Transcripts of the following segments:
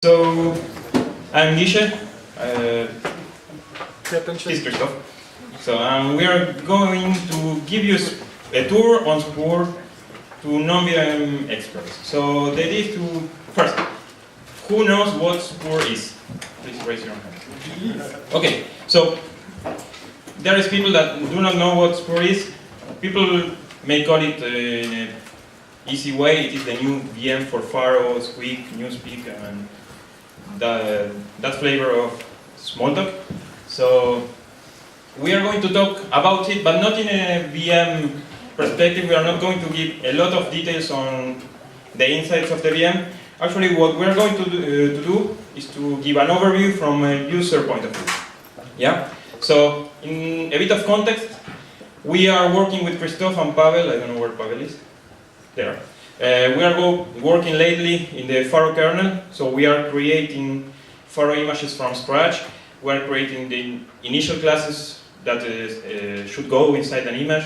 So, I'm Guille, he's Christoph. So, we are going to give you a tour on Spur to non-VM experts. So, the idea is to, first, who knows what Spur is? Please raise your hand. Okay, so, there is people that do not know what Spur is. People may call it in an easy way, it is the new VM for Pharo, Squeak, Newspeak, and that flavor of small talk. So we are going to talk about it, but not in a VM perspective. We are not going to give a lot of details on the insides of the VM. Actually, what we are going to do is to give an overview from a user point of view. Yeah. So in a bit of context, we are working with Christoph and Pavel. I don't know where Pavel is. There. We are working lately in the Pharo kernel, so we are creating Pharo images from scratch. We are creating the initial classes that should go inside an image.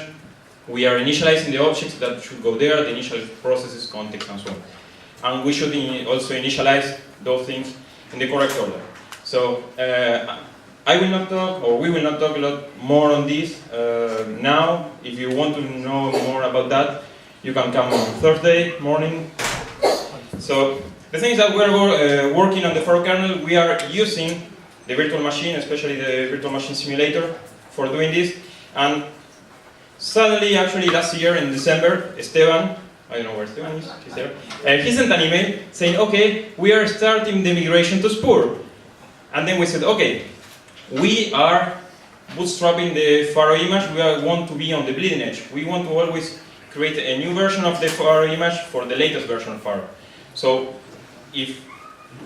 We are initializing the objects that should go there, the initial processes, context, and so on. And we should also initialize those things in the correct order. So I will not talk, or we will not talk a lot more on this now. If you want to know more about that, you can come on Thursday morning. So the thing is that we're working on the Pharo kernel. We are using the virtual machine, especially the virtual machine simulator, for doing this. And suddenly, actually last year in December, Esteban, I don't know where Esteban is, he's there, he sent an email saying, okay, we are starting the migration to Spur. And then we said, okay, we are bootstrapping the Pharo image, we want to be on the bleeding edge. We want to always create a new version of the Pharo image for the latest version of Pharo. So if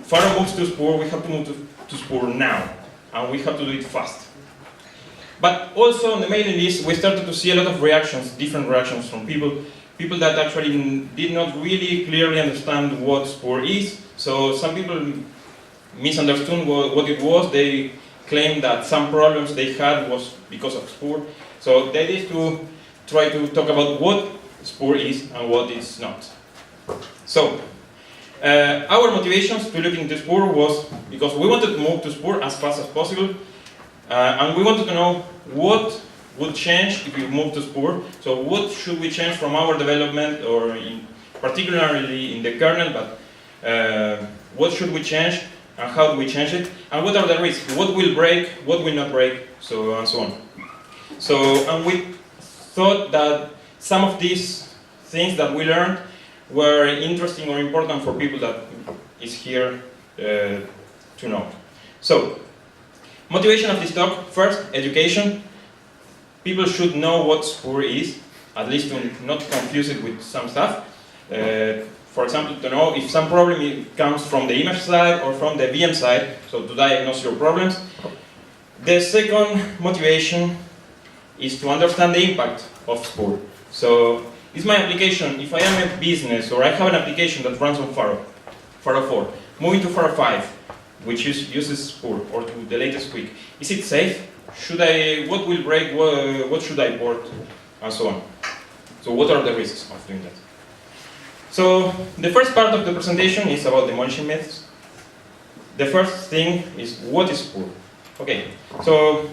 Pharo moves to Spur, we have to move to Spur now, and we have to do it fast. But also on the mailing list, we started to see a lot of reactions, different reactions from people that actually did not really clearly understand what Spur is. So some people misunderstood what it was. They claimed that some problems they had was because of Spur. So the idea is to try to talk about what Spur is and what it's not. So, our motivations to look into Spur was because we wanted to move to Spur as fast as possible, and we wanted to know what would change if we move to Spur. So what should we change from our development, or particularly in the kernel, but what should we change and how do we change it, and what are the risks, what will break, what will not break, so and so on. So, and we thought that some of these things that we learned were interesting or important for people that is here to know. So, motivation of this talk, first, education. People should know what Spur is, at least to not confuse it with some stuff. For example, to know if some problem comes from the image side or from the VM side, so to diagnose your problems. The second motivation is to understand the impact of Spur. So, is my application, if I am a business or I have an application that runs on Pharo 4, moving to Pharo 5, which uses Spur, or to the latest Squeak, is it safe? What will break, what should I port, and so on. So what are the risks of doing that? So the first part of the presentation is about demolition myths. The first thing is, what is Spur? Okay, so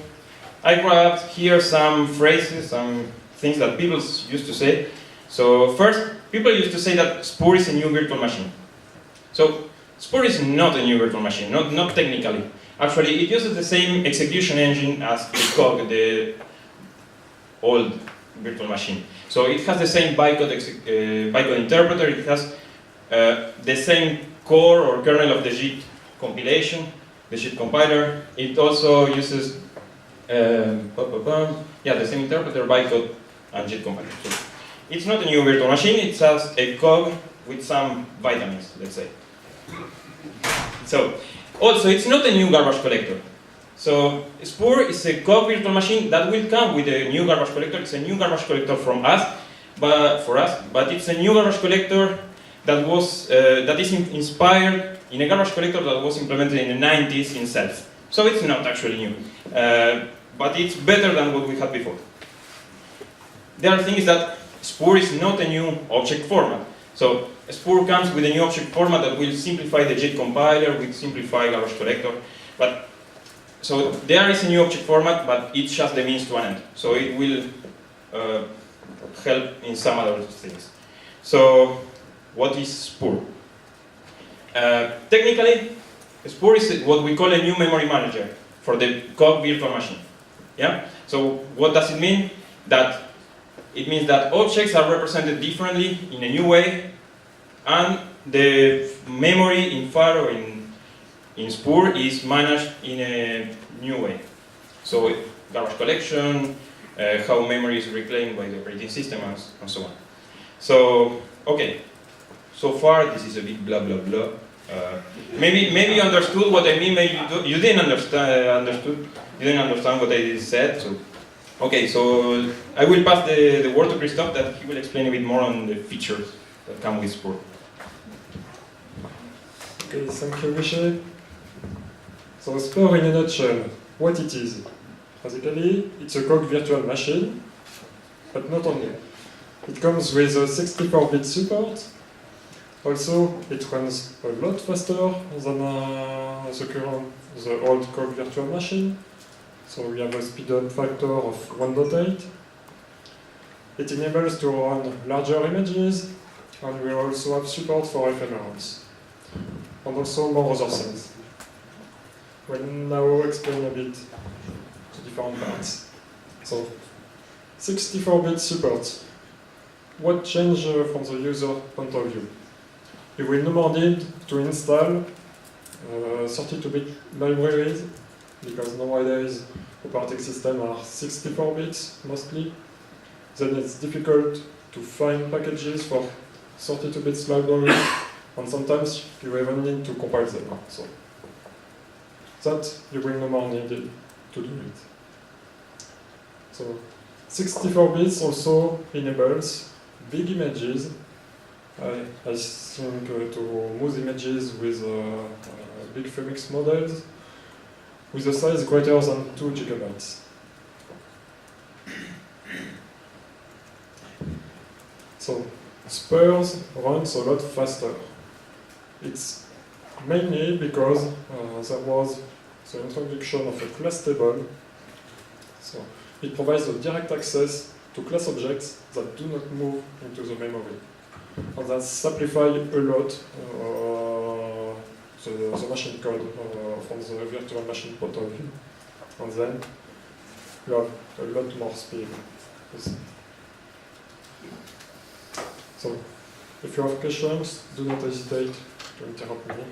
I grabbed here some phrases, some things that people used to say. So first, people used to say that Spur is a new virtual machine. So Spur is not a new virtual machine, not technically. Actually, it uses the same execution engine as the COG, the old virtual machine. So it has the same bytecode interpreter, it has the same core or kernel of the JIT compilation, the JIT compiler. It also uses the same interpreter, bytecode, and JIT compiler. So it's not a new virtual machine, it's just a cog with some vitamins, let's say. So, also, it's not a new garbage collector. So, Spur is a cog virtual machine that will come with a new garbage collector. It's a new garbage collector from us, but it's a new garbage collector that is inspired in a garbage collector that was implemented in the 90s in Self. So it's not actually new, but it's better than what we had before. The other thing is that Spur is not a new object format. So Spur comes with a new object format that will simplify the JIT compiler, will simplify garbage collector. But so there is a new object format, but it's just the means to an end. So it will help in some other things. So what is Spur? Technically, Spur is what we call a new memory manager for the COG virtual machine. Yeah. So what does it mean? That it means that objects are represented differently in a new way, and the memory in Pharo in Spur is managed in a new way. So garbage collection, how memory is reclaimed by the operating system, and so on. So okay, so far this is a bit blah blah blah. Maybe you understood what I mean. Maybe you didn't understand. You didn't understand what I said. So okay, so I will pass the word to Christophe that he will explain a bit more on the features that come with Spur. Okay, thank you, Guille. So Spur in a nutshell, what it is. Basically, it's a COG virtual machine, but not only. It comes with a 64-bit support. Also, it runs a lot faster than the old COG virtual machine. So we have a speed-up factor of 1.8. It enables to run larger images, and we also have support for ephemerons. And also more other things. We'll now explain a bit the different parts. So, 64-bit support. What changed from the user point of view? You will no more need to install 32-bit libraries, because nowadays operating systems are 64 bits mostly. Then it's difficult to find packages for 32-bit libraries, and sometimes you even need to compile them. So that you will no more need to do it. So 64 bits also enables big images. I think to move images with big physics models with a size greater than 2 gigabytes. So Spur runs a lot faster. It's mainly because there was the introduction of a class table. So it provides a direct access to class objects that do not move into the memory. And that simplifies a lot the machine code from the virtual machine point of view. And then you have a lot more speed. So, if you have questions, do not hesitate to interrupt me.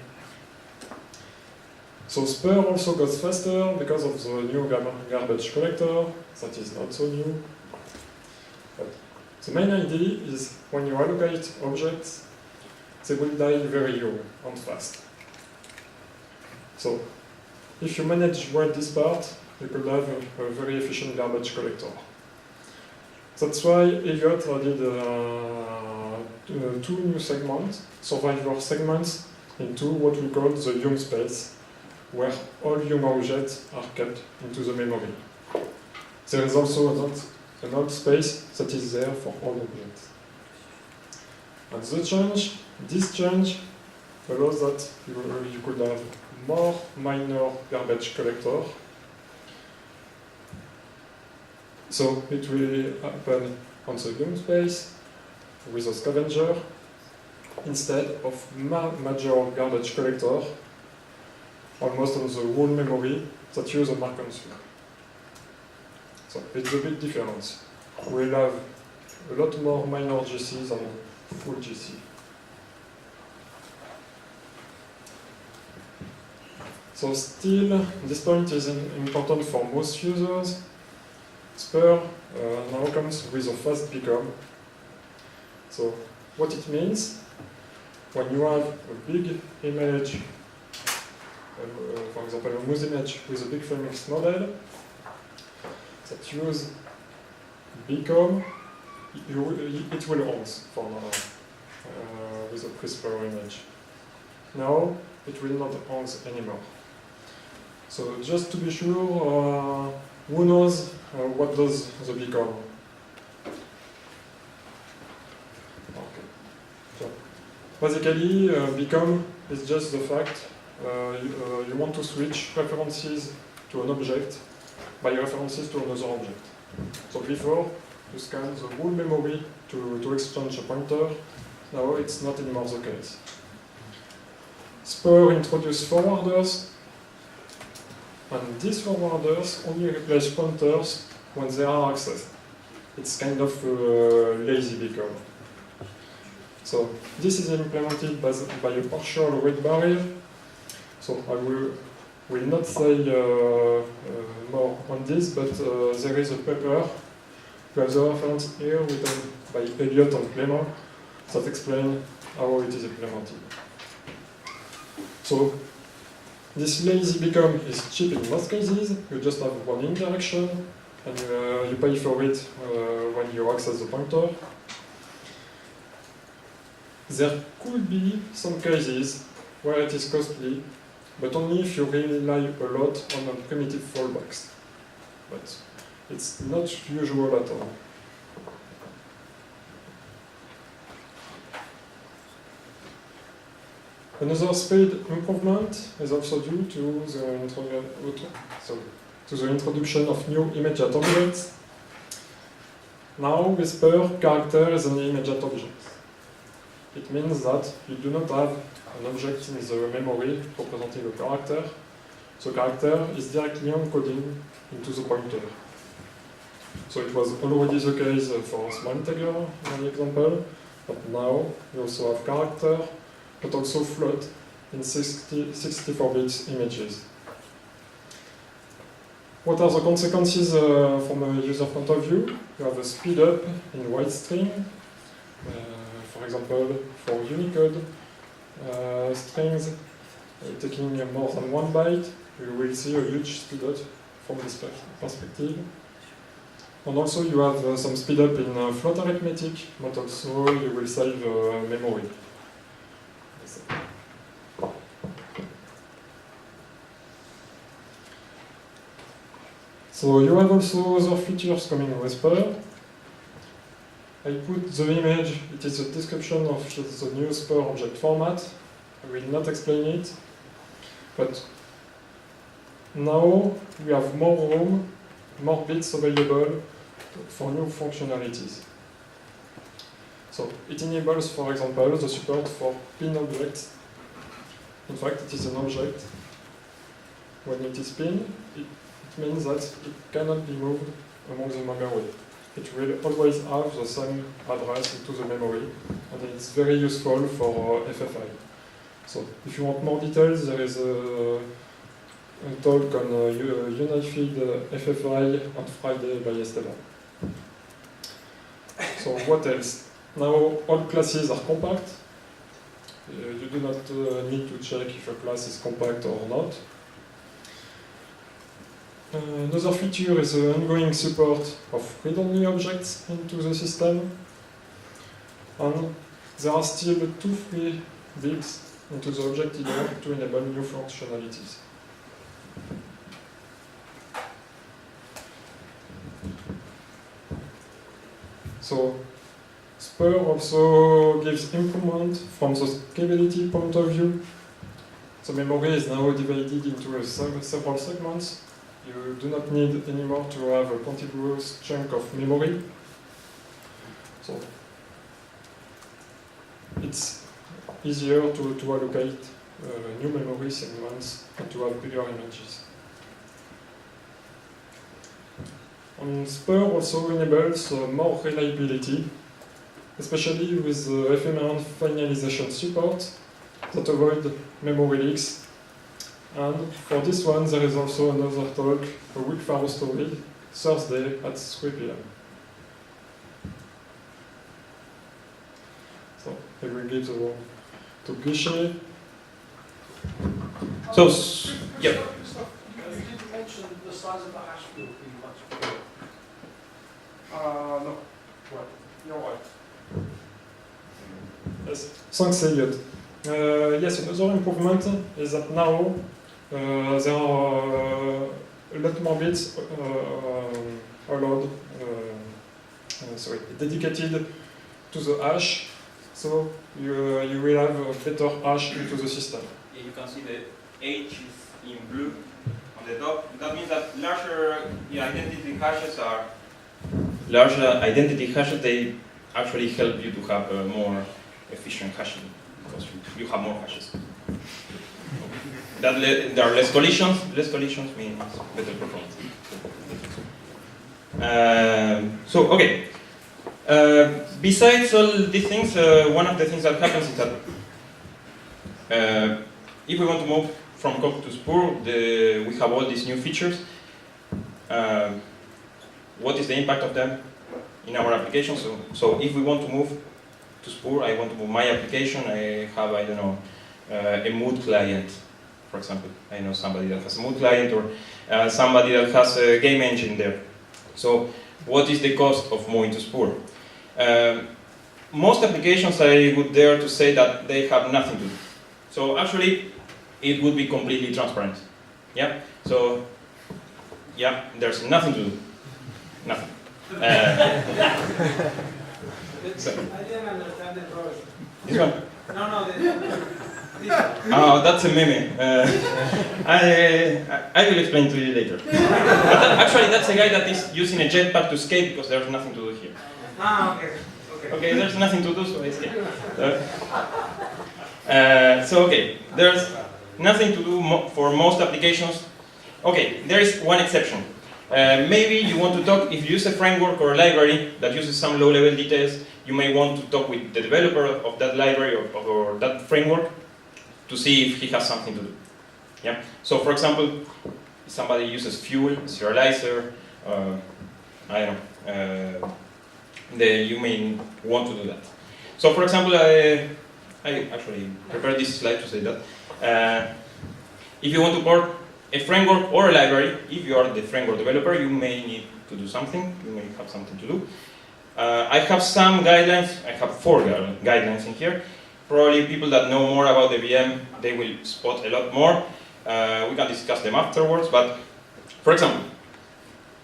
So Spur also goes faster because of the new garbage collector. That is not so new. But the main idea is when you allocate objects, they will die very young and fast. So, if you manage well this part, you could have a very efficient garbage collector. That's why Elliot added 2 new segments, survivor segments, into what we call the young space, where all young objects are kept into the memory. There is also an old space that is there for all objects. And this change allows that you could have more minor garbage collector. So it will happen on the young space with a scavenger instead of major garbage collector almost on the whole memory that use a mark-on sphere. So it's a big difference. We'll have a lot more minor GC than full GC. So still, this point is important for most users. Spur now comes with a fast become. So what it means, when you have a big image, for example a moose image with a big physics model that use become, it will once for now with a CRISPR image. Now it will not once anymore. So just to be sure, who knows what does the become? Okay. So Basically, become is just the fact you want to switch references to an object by references to another object. So before, you scan the whole memory to exchange a pointer. Now it's not anymore the case. Spur introduced forwarders, and these forwarders only replace pointers when they are accessed. It's kind of lazy become. So this is implemented by a partial read barrier. So I will not say more on this, but there is a paper. You have the reference here written by Elliott and Clement that explain how it is implemented. So this lazy become is cheap in most cases. You just have one interaction, and you pay for it when you access the pointer. There could be some cases where it is costly, but only if you rely a lot on primitive fallbacks. But it's not usual at all. Another speed improvement is also due to the introduction of new immediate objects. Now, with Spur, character is an immediate object. It means that you do not have an object in the memory representing a character. The character is directly encoding into the pointer. So it was already the case for small integer in the example, but now you also have character, but also float in 64-bit images. What are the consequences from a user point of view? You have a speed up in wide string. For example, for Unicode strings taking more than 1 byte, you will see a huge speed up from this perspective. And also you have some speed up in float arithmetic, but also you will save memory. So you have also other features coming with Spur. I put the image, it is a description of the new Spur object format. I will not explain it, but now we have more room, more bits available for new functionalities. So it enables, for example, the support for pin objects. In fact, it is an object. When it is pinned, it means that it cannot be moved among the memory. It will always have the same address into the memory, and it's very useful for FFI. So if you want more details, there is a talk on Unified FFI on Friday by Esteban. So what else? Now all classes are compact. You do not need to check if a class is compact or not. Another feature is the ongoing support of read-only objects into the system. And there are still 2 free digs into the object header to enable new functionalities. So Spur also gives improvement from the scalability point of view. The memory is now divided into several segments. You do not need anymore to have a contiguous chunk of memory. So it's easier to allocate new memory segments and to have bigger images. And Spur also enables more reliability, especially with the ephemeron finalization support that avoid memory leaks. And for this one, there is also another talk, a week Pharo story, Thursday at 3 p.m. So I will give the word to Guille. So, yeah. You didn't mention the size of the hash field being much bigger. No. Well, you're right. Yes. Thanks, Elliott. Yes, another improvement is that now there are a lot more bits allowed, dedicated to the hash So you will have a better hash into the system. Yeah, you can see the H is in blue on the top. That means that larger identity hashes are they actually help you to have a more efficient hashing because you have more hashes. That there are less collisions. Less collisions means better performance. So okay. Besides all these things, one of the things that happens is that if we want to move from Coq to Spur, we have all these new features. What is the impact of them in our application? So if we want to move to Spur, I want to move my application. I have, I don't know, a mood client, for example. I know somebody that has a mood client or somebody that has a game engine there. So what is the cost of moving to Spur? Most applications, I would dare to say that they have nothing to do. So actually, it would be completely transparent. Yeah. So yeah, there's nothing to do. Nothing. So, I didn't understand the drawing. this one. No, this one. Oh, that's a meme. I will explain to you later. But actually, that's a guy that is using a jetpack to escape because there's nothing to do here. Okay. Okay, there's nothing to do, so I escape. So okay, there's nothing to do for most applications. Okay, there is one exception. Maybe you want to talk, if you use a framework or a library that uses some low-level details, you may want to talk with the developer of that library or that framework to see if he has something to do. Yeah. So, for example, if somebody uses Fuel, serializer, I don't know, then you may want to do that. So, for example, I actually prepared this slide to say that. If you want to port a framework or a library, if you are the framework developer, you may need to do something. You may have something to do. I have some guidelines. I have 4 guidelines in here. Probably people that know more about the VM, they will spot a lot more. We can discuss them afterwards, but for example,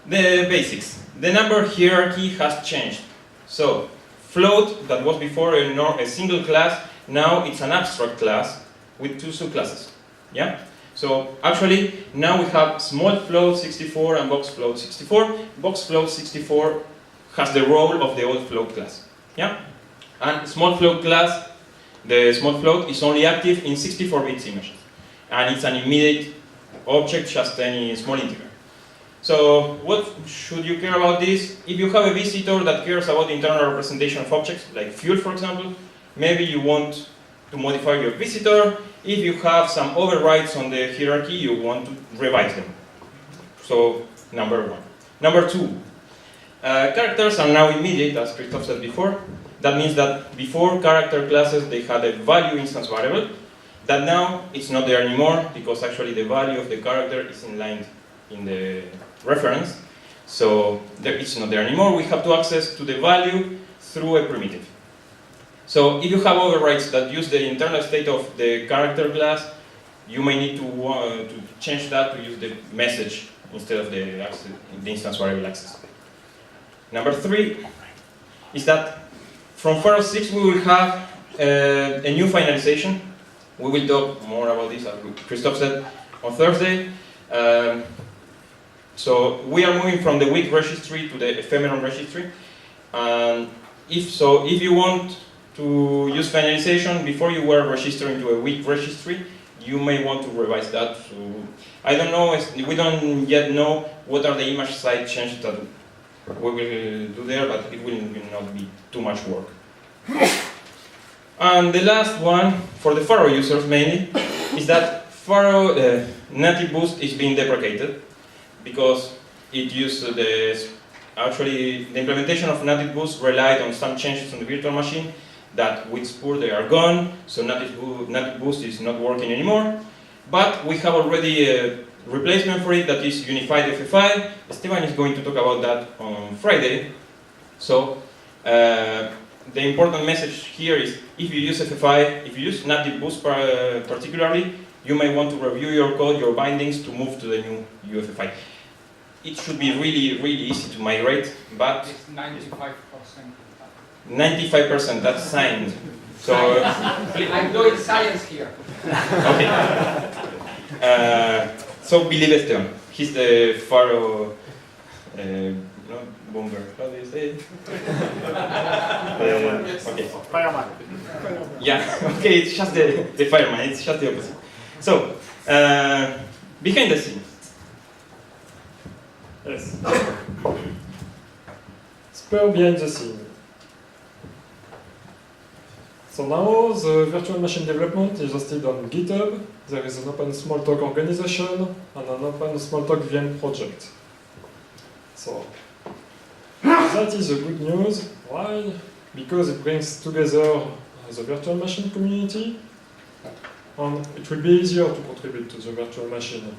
the basics. The number hierarchy has changed. So, float, that was before a single class, now it's an abstract class with 2 subclasses. Yeah? So, actually, now we have small float 64 and box float 64. Box float 64 has the role of the old float class. Yeah? And small float class, the small float is only active in 64-bit images. And it's an immediate object, just any small integer. So what should you care about this? If you have a visitor that cares about the internal representation of objects, like Fuel, for example, maybe you want to modify your visitor. If you have some overrides on the hierarchy, you want to revise them. So, number 1. Number 2, characters are now immediate, as Christoph said before. That means that before character classes, they had a value instance variable. That now, it's not there anymore, because actually the value of the character is inlined in the reference. So, it's not there anymore. We have to access to the value through a primitive. So, if you have overrides that use the internal state of the character class, you may need to change that to use the message instead of the instance variable access. Number 3 is that from Pharo 6 we will have a new finalization. We will talk more about this, as Christoph said, on Thursday. So we are moving from the weak registry to the ephemeron registry. If you want to use finalization before you were registering to a weak registry, you may want to revise that. So I don't know, we don't yet know what are the image side changes that we will do there, but it will not be too much work. And the last one, for the Pharo users mainly, is that Pharo native boost is being deprecated because it used actually the implementation of native boost relied on some changes on the virtual machine that with Spur they are gone, so native boost is not working anymore. But we have already a replacement for it that is unified FFI. Esteban is going to talk about that on Friday. So the important message here is if you use FFI, if you use native boost particularly, you may want to review your code, your bindings to move to the new UFFI. It should be really, really easy to migrate, but It's 95%. 95%, that's signed. So, I'm doing science here. okay. So Billy Western, he's the Pharo bomber. How do you say it? Okay. Fireman. Yeah. Okay. It's just the fireman. It's just the opposite. So behind the scenes. Yes. Spur behind the scene. So now the virtual machine development is hosted on GitHub. There is an open Smalltalk organization and an open Smalltalk-vm project. So that is a good news. Why? Because it brings together the virtual machine community, and it will be easier to contribute to the virtual machine.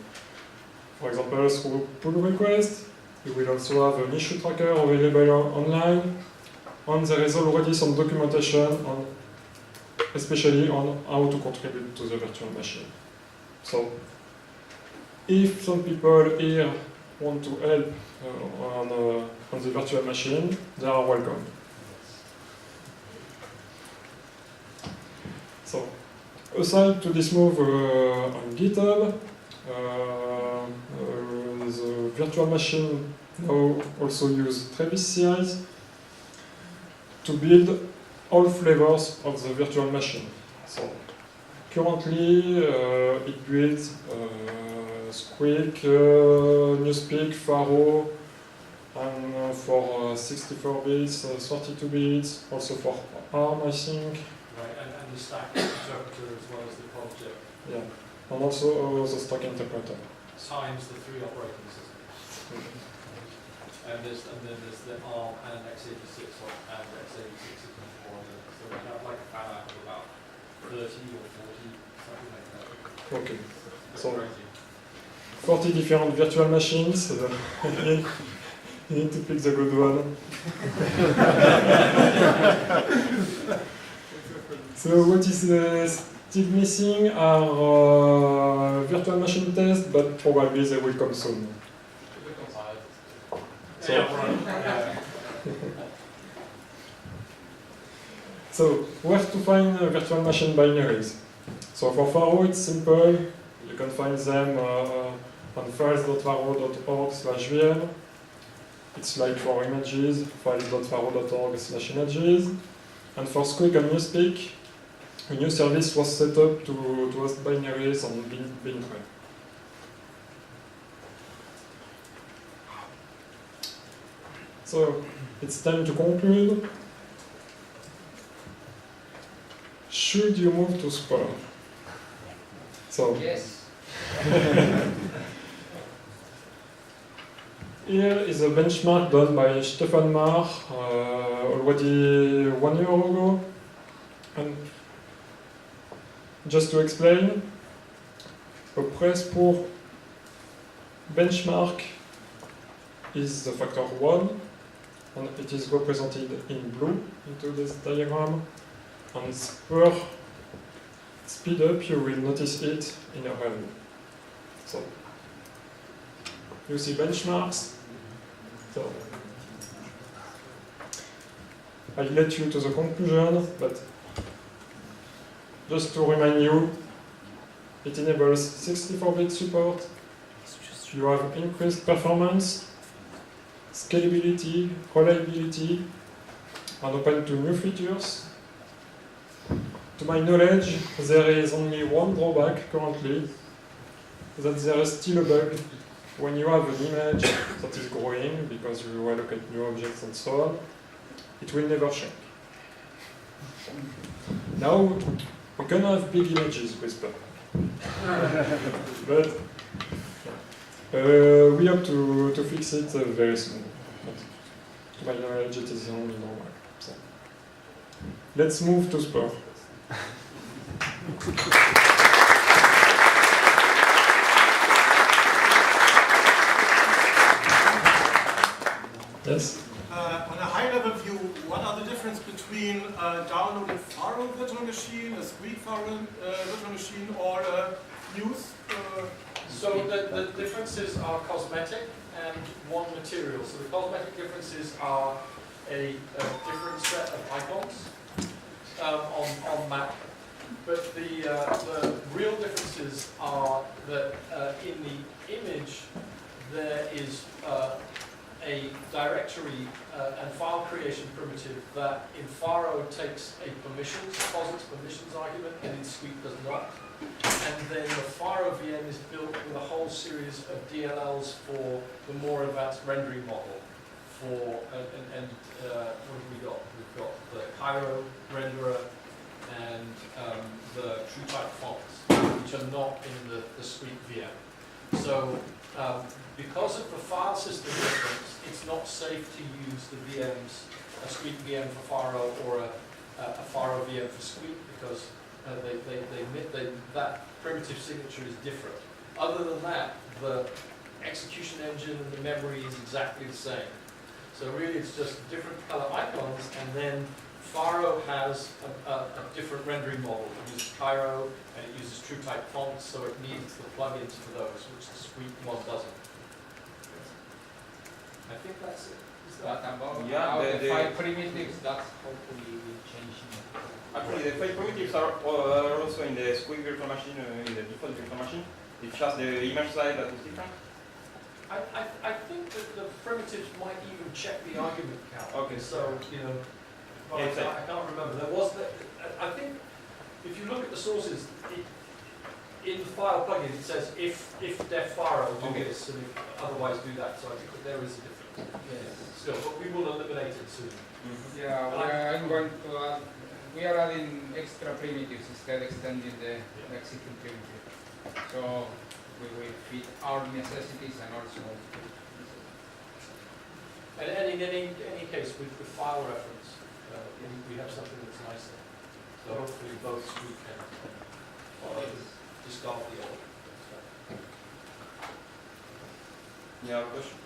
For example, through pull request, you will also have an issue tracker available online, and there is already some documentation on, especially on how to contribute to the virtual machine. So, if some people here want to help on the virtual machine, they are welcome. So, aside to this move on GitHub, the virtual machine now also use Travis CIs to build all flavors of the virtual machine. So currently it builds Squeak, Newspeak, Pharo, and for 64 bits, 32 bits, also for ARM, I think. Right, and the stack interpreter as well as the project. Yeah, and also the stack interpreter. Times the 3 operating systems. And then there's the ARM and x86 and x86 64. So we have like a fan out of about 30 or 40, something like that. Okay. That's So crazy. 40 different virtual machines. You need to pick the good one. So what is still missing are virtual machine tests, but probably they will come soon. So, so where to find virtual machine binaries? So for Pharo it's simple. You can find them on files.pharo.org/vm. It's like for images, files.pharo.org/images. And for Squeak and Newspeak, a new service was set up to host binaries on Bintray. So it's time to conclude. Should you move to Spur? So Yes. here is a benchmark done by Stefan Marr already 1 year ago. And just to explain, a press-pour benchmark is the factor 1, and it is represented in blue into this diagram. And per speed up, you will notice it in a red. So you see benchmarks. So I let you to the conclusion, but just to remind you, it enables 64-bit support. You have increased performance, scalability, reliability, and open to new features. To my knowledge, there is only one drawback currently, that there is still a bug when you have an image that is growing because you allocate new objects and so on. It will never shrink. Now, we can have big images with Spur. But we hope to fix it very soon. But to my knowledge, it is only normal. So let's move to Spur. Yes? On a high-level view, what are the difference between a downloaded Pharo virtual machine, a Squeak Pharo virtual machine, or a News? So the differences are cosmetic and one material. So the cosmetic differences are a different set of icons. on Mac. But the real differences are that in the image there is a directory and file creation primitive that in Pharo takes a permissions, posits permissions argument, and in Squeak does not. And then the Pharo VM is built with a whole series of DLLs for the more advanced rendering model. For what have we got? We've got the Cairo renderer and the true type fonts, which are not in the Squeak VM. So because of the file system difference, it's not safe to use the VMs, a Squeak VM for Pharo or a Pharo VM for Squeak, because that primitive signature is different. Other than that, the execution engine and the memory is exactly the same. So really it's just different color icons, and then Pharo has a different rendering model. It uses Cairo and it uses true type fonts, so it needs the plugins for those, which the Squeak one doesn't. I think that's it. But about Yeah, the file primitives, that's hopefully will change. Actually, the file primitives are also in the Squeak virtual machine, in the default virtual machine. It's just the image side that is different. I think that the primitives might even check the argument count. Okay. So, you know, well, Yeah, I can't remember. There was, I think, if you look at the sources, in the file plugin it says if def Pharo do this, and if otherwise do that. So I think that there is a difference. Yes. Still, but we will eliminate it soon. Yeah, I'm going to add, we are adding extra primitives instead extending the existing primitive. So we will fit our necessities and also. And in any case, with file reference, we have something that's nicer. So hopefully both Squeak and discard the old. Yeah, question.